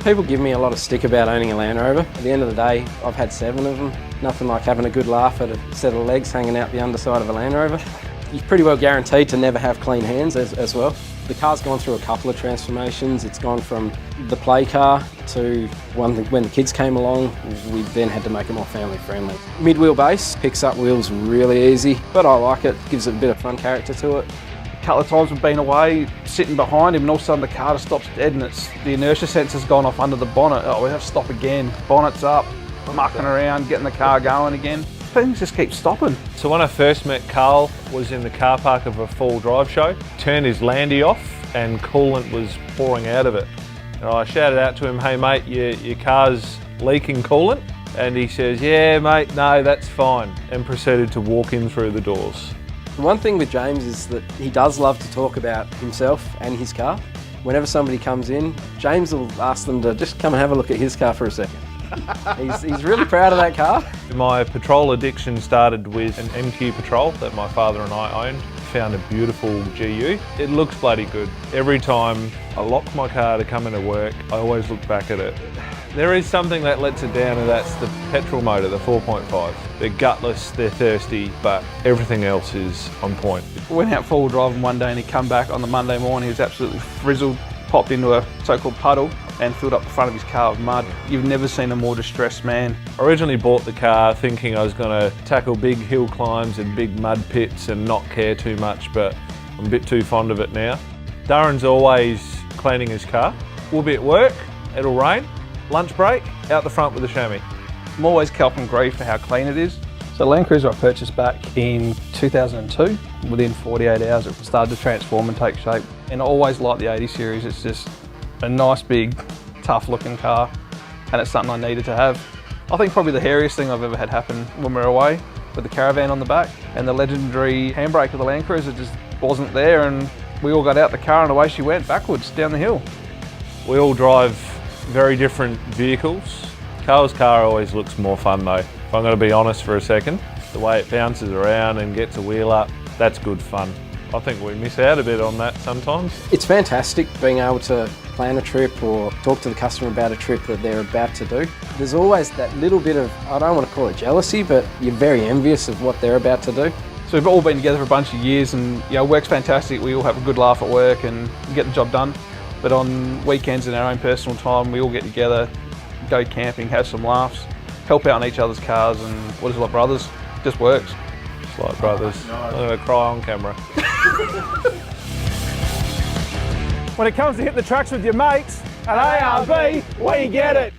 People give me a lot of stick about owning a Land Rover. At the end of the day, I've had 7 of them. Nothing like having a good laugh at a set of legs hanging out the underside of a Land Rover. You're pretty well guaranteed to never have clean hands as well. The car's gone through a couple of transformations. It's gone from the play car to when the kids came along, we then had to make it more family friendly. Mid-wheel base, picks up wheels really easy, but I like it, gives it a bit of fun character to it. A couple of times we've been away, sitting behind him, and all of a sudden the car just stops dead and the inertia sensor's gone off under the bonnet. Oh, we have to stop again. Bonnet's up, mucking around, getting the car going again. Things just keep stopping. So when I first met Carl was in the car park of a four-wheel drive show. Turned his Landy off and coolant was pouring out of it. And I shouted out to him, hey mate, your car's leaking coolant? And he says, yeah mate, no, that's fine. And proceeded to walk in through the doors. The one thing with James is that he does love to talk about himself and his car. Whenever somebody comes in, James will ask them to just come and have a look at his car for a second. He's really proud of that car. My patrol addiction started with an MQ Patrol that my father and I owned. Found a beautiful GU. It looks bloody good. Every time I lock my car to come into work, I always look back at it. There is something that lets it down, and that's the petrol motor, the 4.5. They're gutless, they're thirsty, but everything else is on point. We went out four-wheel driving one day and he come back on the Monday morning, he was absolutely frizzled, popped into a so-called puddle and filled up the front of his car with mud. You've never seen a more distressed man. I originally bought the car thinking I was going to tackle big hill climbs and big mud pits and not care too much, but I'm a bit too fond of it now. Darren's always cleaning his car. We'll be at work, it'll rain, lunch break, out the front with the chamois. I'm always copping grief for how clean it is. So Land Cruiser I purchased back in 2002. Within 48 hours it started to transform and take shape. And I always liked the 80 series. It's just a nice big tough looking car and it's something I needed to have. I think probably the hairiest thing I've ever had happen when we were away with the caravan on the back, and the legendary handbrake of the Land Cruiser just wasn't there, and we all got out the car and away she went backwards down the hill. We all drive very different vehicles. Carl's car always looks more fun though. If I'm going to be honest for a second, the way it bounces around and gets a wheel up, that's good fun. I think we miss out a bit on that sometimes. It's fantastic being able to plan a trip or talk to the customer about a trip that they're about to do. There's always that little bit of, I don't want to call it jealousy, but you're very envious of what they're about to do. So we've all been together for a bunch of years, and work's fantastic. We all have a good laugh at work and get the job done. But on weekends and our own personal time, we all get together, go camping, have some laughs, help out on each other's cars, and what is like brothers, just works. Just like brothers. I'm going to cry on camera. When it comes to hitting the tracks with your mates, at ARB, we get it.